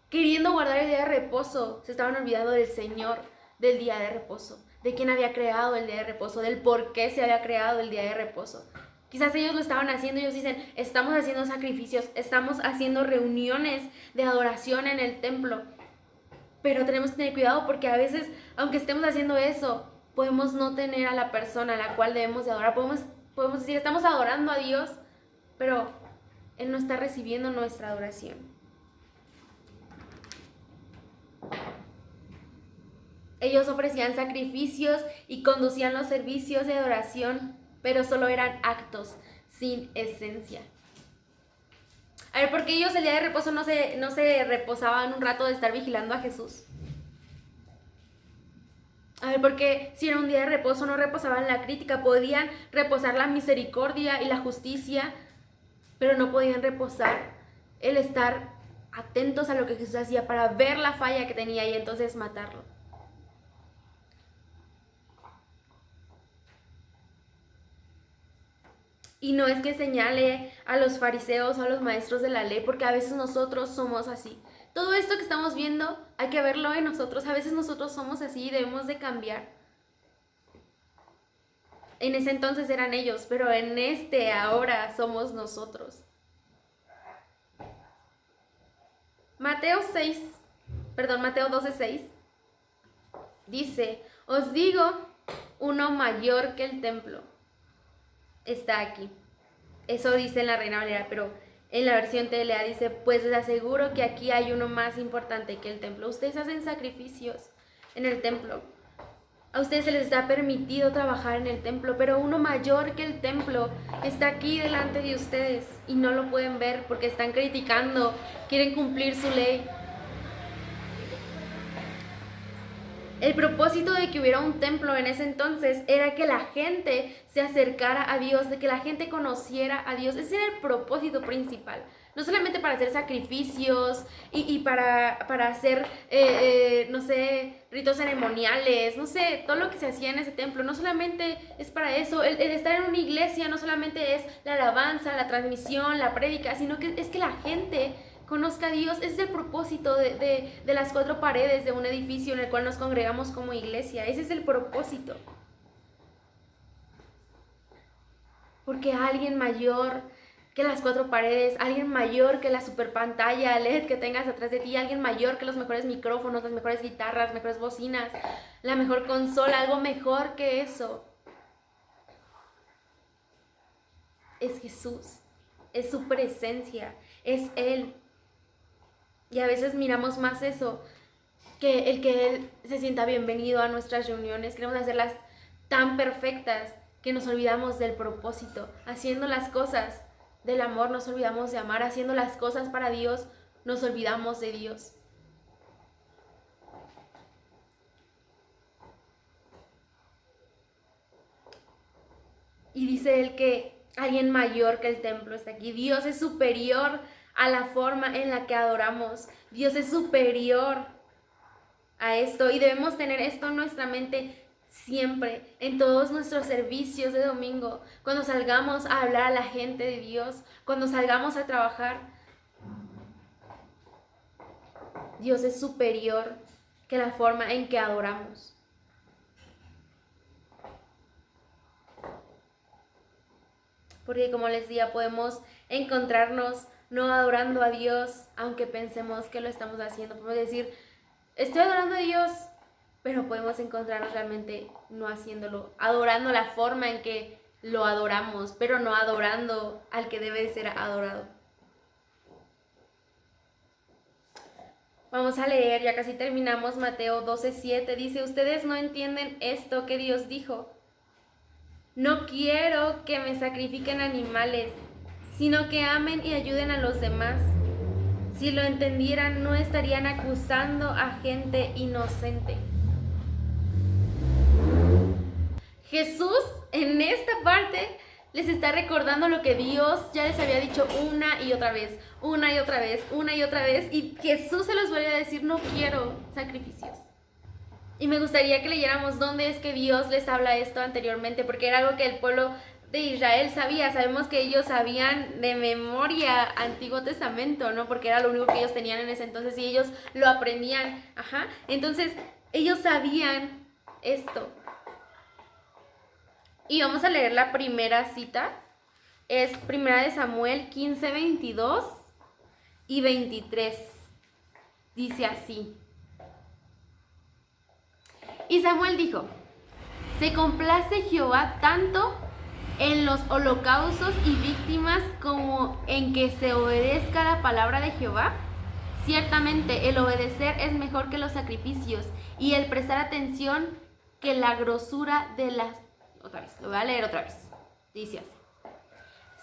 Queriendo guardar el día de reposo, se estaban olvidando del Señor del día de reposo, de quién había creado el día de reposo, del por qué se había creado el día de reposo. Quizás ellos lo estaban haciendo, ellos dicen, estamos haciendo sacrificios, estamos haciendo reuniones de adoración en el templo. Pero tenemos que tener cuidado porque a veces, aunque estemos haciendo eso, podemos no tener a la persona a la cual debemos de adorar. Podemos decir, estamos adorando a Dios, pero Él no está recibiendo nuestra adoración. Ellos ofrecían sacrificios y conducían los servicios de adoración, pero solo eran actos sin esencia. A ver, ¿por qué ellos el día de reposo no se reposaban un rato de estar vigilando a Jesús? A ver, porque si era un día de reposo no reposaban la crítica, podían reposar la misericordia y la justicia, pero no podían reposar el estar atentos a lo que Jesús hacía para ver la falla que tenía y entonces matarlo. Y no es que señale a los fariseos o a los maestros de la ley, porque a veces nosotros somos así. Todo esto que estamos viendo hay que verlo en nosotros. A veces nosotros somos así y debemos de cambiar. En ese entonces eran ellos, pero en este ahora somos nosotros. Mateo 12:6. Dice, os digo, uno mayor que el templo está aquí. Eso dice en la Reina Valera, pero en la versión TLA dice, pues les aseguro que aquí hay uno más importante que el templo. Ustedes hacen sacrificios en el templo. A ustedes se les está permitido trabajar en el templo, pero uno mayor que el templo está aquí delante de ustedes y no lo pueden ver porque están criticando, quieren cumplir su ley. El propósito de que hubiera un templo en ese entonces era que la gente se acercara a Dios, de que la gente conociera a Dios. Ese era el propósito principal. No solamente para hacer sacrificios y para hacer, no sé, ritos ceremoniales, no sé, todo lo que se hacía en ese templo. No solamente es para eso. El estar en una iglesia no solamente es la alabanza, la transmisión, la prédica, sino que es que la gente conozca a Dios. Ese es el propósito de las cuatro paredes de un edificio en el cual nos congregamos como iglesia. Ese es el propósito. Porque alguien mayor que las cuatro paredes, alguien mayor que la super pantalla LED que tengas atrás de ti, alguien mayor que los mejores micrófonos, las mejores guitarras, mejores bocinas, la mejor consola, algo mejor que eso, es Jesús, es su presencia, es Él. Y a veces miramos más eso, que Él se sienta bienvenido a nuestras reuniones. Queremos hacerlas tan perfectas que nos olvidamos del propósito. Haciendo las cosas del amor nos olvidamos de amar. Haciendo las cosas para Dios nos olvidamos de Dios. Y dice Él que alguien mayor que el templo está aquí. Dios es superior a la forma en la que adoramos. Dios es superior a esto y debemos tener esto en nuestra mente siempre, en todos nuestros servicios de domingo, cuando salgamos a hablar a la gente de Dios, cuando salgamos a trabajar. Dios es superior que la forma en que adoramos. Porque como les decía, podemos encontrarnos no adorando a Dios, aunque pensemos que lo estamos haciendo. Podemos decir, estoy adorando a Dios, pero podemos encontrarnos realmente no haciéndolo, adorando la forma en que lo adoramos, pero no adorando al que debe ser adorado. Vamos a leer, ya casi terminamos, Mateo 12:7, dice, ustedes no entienden esto que Dios dijo. No quiero que me sacrifiquen animales, sino que amen y ayuden a los demás. Si lo entendieran, no estarían acusando a gente inocente. Jesús en esta parte les está recordando lo que Dios ya les había dicho una y otra vez, una y otra vez, una y otra vez, y Jesús se los vuelve a decir, no quiero sacrificios. Y me gustaría que leyéramos dónde es que Dios les habla esto anteriormente, porque era algo que el pueblo de Israel sabía. Sabemos que ellos sabían de memoria Antiguo Testamento, ¿no? Porque era lo único que ellos tenían en ese entonces y ellos lo aprendían. Entonces, ellos sabían esto. Y vamos a leer la primera cita. Es primera de Samuel 15, 22 y 23. Dice así. Y Samuel dijo, se complace Jehová tanto en los holocaustos y víctimas como en que se obedezca la palabra de Jehová. Ciertamente el obedecer es mejor que los sacrificios y el prestar atención que la grosura de las... Otra vez, lo voy a leer otra vez. Dice así.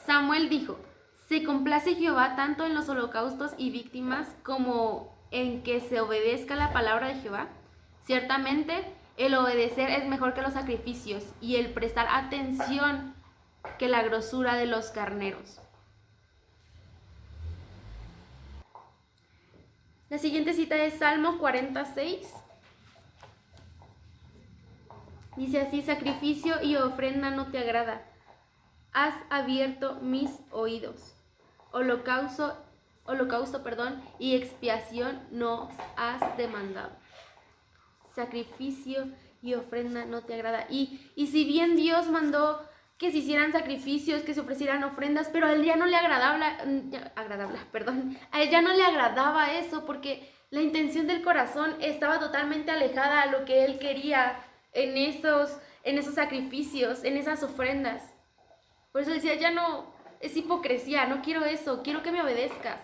Samuel dijo, se complace Jehová tanto en los holocaustos y víctimas como en que se obedezca la palabra de Jehová. Ciertamente, el obedecer es mejor que los sacrificios y el prestar atención que la grosura de los carneros. La siguiente cita es Salmo 46. Dice así, sacrificio y ofrenda no te agrada. Has abierto mis oídos. Holocausto, y expiación no has demandado. Sacrificio y ofrenda no te agrada. Y si bien Dios mandó que se hicieran sacrificios, que se ofrecieran ofrendas, pero a él ya no le agradaba, a él ya no le agradaba eso, porque La intención del corazón estaba totalmente alejada a lo que él quería en esos sacrificios, en esas ofrendas. Por eso decía, ya no, es hipocresía, no quiero eso, quiero que me obedezcas.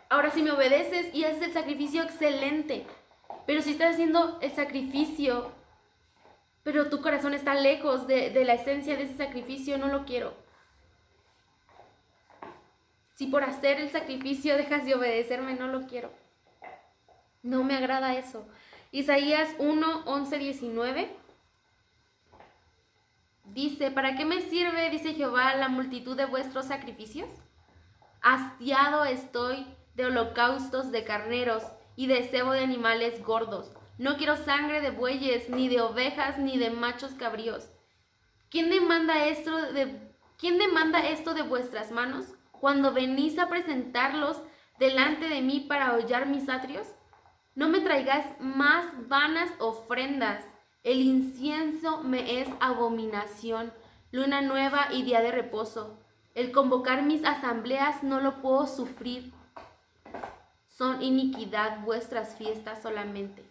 Ahora, si me obedeces y haces el sacrificio, excelente. Pero si estás haciendo el sacrificio, pero tu corazón está lejos de la esencia de ese sacrificio, no lo quiero. Si por hacer el sacrificio dejas de obedecerme, no lo quiero. No me agrada eso. Isaías 1, 11, 19 dice, ¿para qué me sirve, dice Jehová, la multitud de vuestros sacrificios? Hastiado estoy de holocaustos de carneros y de cebo de animales gordos. No quiero sangre de bueyes, ni de ovejas, ni de machos cabríos. ¿Quién demanda esto de vuestras manos cuando venís a presentarlos delante de mí para hollar mis atrios? No me traigáis más vanas ofrendas. El incienso me es abominación, luna nueva y día de reposo. El convocar mis asambleas no lo puedo sufrir. Son iniquidad vuestras fiestas solamente.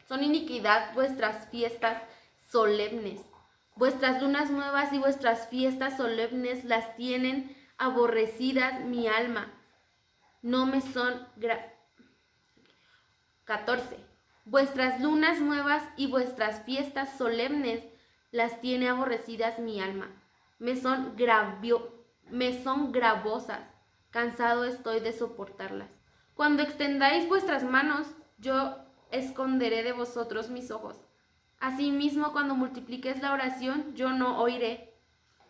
Son iniquidad vuestras fiestas solemnes. Vuestras lunas nuevas y vuestras fiestas solemnes las tienen aborrecidas mi alma. No me son 14. Vuestras lunas nuevas y vuestras fiestas solemnes las tiene aborrecidas mi alma. Me son gravosas. Cansado estoy de soportarlas. Cuando extendáis vuestras manos, yo esconderé de vosotros mis ojos. Asimismo, cuando multipliquéis la oración, yo no oiré.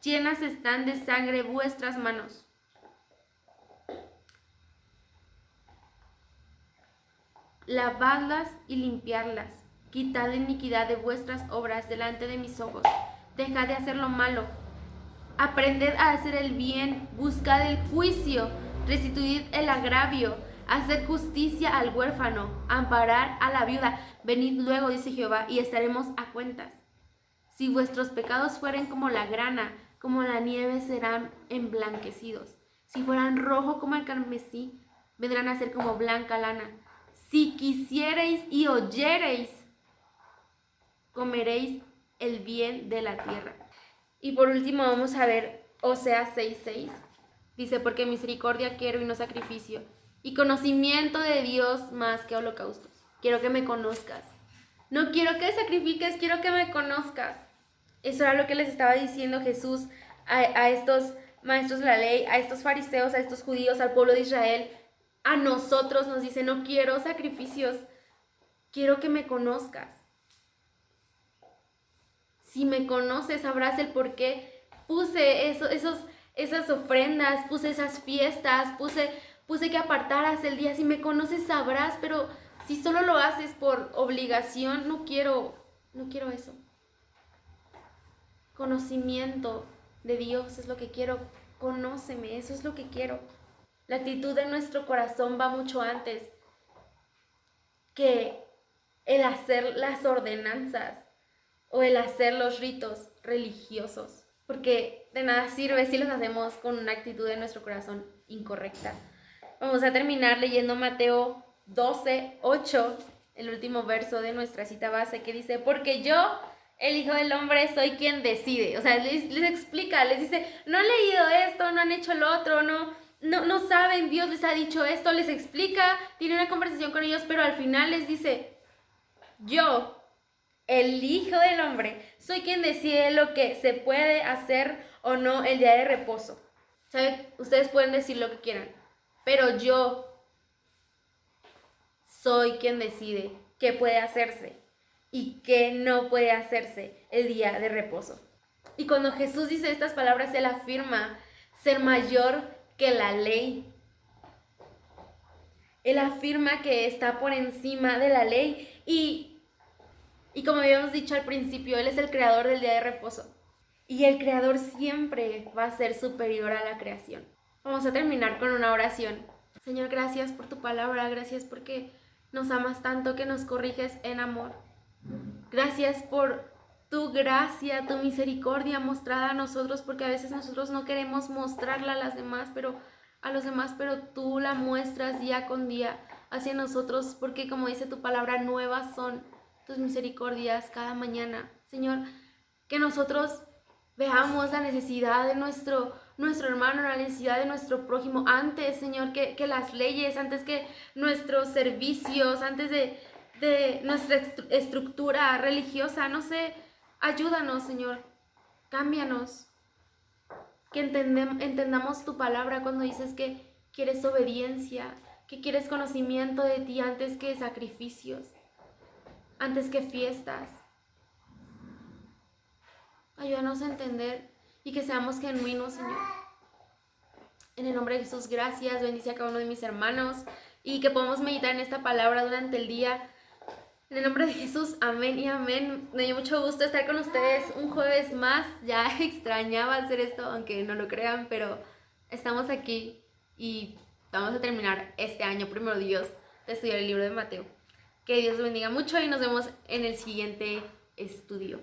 Llenas están de sangre vuestras manos. Lavadlas y limpiarlas. Quitad la iniquidad de vuestras obras delante de mis ojos. Dejad de hacer lo malo. Aprended a hacer el bien. Buscad el juicio. Restituid el agravio. Haced justicia al huérfano. Amparar a la viuda. Venid luego, dice Jehová, y estaremos a cuentas. Si vuestros pecados fueren como la grana, como la nieve serán emblanquecidos. Si fueran rojo como el carmesí, vendrán a ser como blanca lana. Si quisiereis y oyereis, comeréis el bien de la tierra. Y por último vamos a ver Oseas 6:6. Dice, porque misericordia quiero y no sacrificio, y conocimiento de Dios más que holocaustos. Quiero que me conozcas. No quiero que sacrifiques, quiero que me conozcas. Eso era lo que les estaba diciendo Jesús a estos maestros de la ley, a estos fariseos, a estos judíos, al pueblo de Israel. A nosotros nos dice, no quiero sacrificios, quiero que me conozcas. Si me conoces, sabrás el por qué puse esas ofrendas, puse esas fiestas, puse que apartaras el día. Si me conoces, sabrás, pero si solo lo haces por obligación, no quiero eso. Conocimiento de Dios es lo que quiero. Conóceme, eso es lo que quiero. La actitud de nuestro corazón va mucho antes que el hacer las ordenanzas o el hacer los ritos religiosos, porque de nada sirve si los hacemos con una actitud de nuestro corazón incorrecta. Vamos a terminar leyendo Mateo 12:8, el último verso de nuestra cita base, que dice, porque yo, el Hijo del Hombre, soy quien decide. O sea, les explica, les dice, no han leído esto, no han hecho lo otro, no saben, Dios les ha dicho esto, les explica, tiene una conversación con ellos, pero al final les dice, yo, el Hijo del Hombre, soy quien decide lo que se puede hacer o no el día de reposo. ¿Saben? Ustedes pueden decir lo que quieran, pero yo soy quien decide qué puede hacerse y qué no puede hacerse el día de reposo. Y cuando Jesús dice estas palabras, Él afirma ser mayor que la ley. Él afirma que está por encima de la ley y como habíamos dicho al principio, Él es el creador del día de reposo. Y el creador siempre va a ser superior a la creación. Vamos a terminar con una oración. Señor, gracias por tu palabra, gracias porque nos amas tanto que nos corriges en amor. Gracias por tu gracia, tu misericordia mostrada a nosotros, porque a veces nosotros no queremos mostrarla a las demás, pero a los demás, pero tú la muestras día con día hacia nosotros, porque como dice tu palabra, nuevas son tus misericordias cada mañana. Señor, que nosotros veamos la necesidad de nuestro hermano, la necesidad de nuestro prójimo, antes, Señor, que las leyes, antes que nuestros servicios, antes de nuestra estructura religiosa. No sé, ayúdanos, Señor, cámbianos, que entendamos tu palabra cuando dices que quieres obediencia, que quieres conocimiento de ti antes que sacrificios, antes que fiestas. Ayúdanos a entender y que seamos genuinos, Señor. En el nombre de Jesús, gracias. Bendice a cada uno de mis hermanos y que podamos meditar en esta palabra durante el día. En el nombre de Jesús, amén y amén. Me dio mucho gusto estar con ustedes un jueves más. Ya extrañaba hacer esto, aunque no lo crean, pero estamos aquí y vamos a terminar este año, primero Dios, de estudiar el libro de Mateo. Que Dios los bendiga mucho y nos vemos en el siguiente estudio.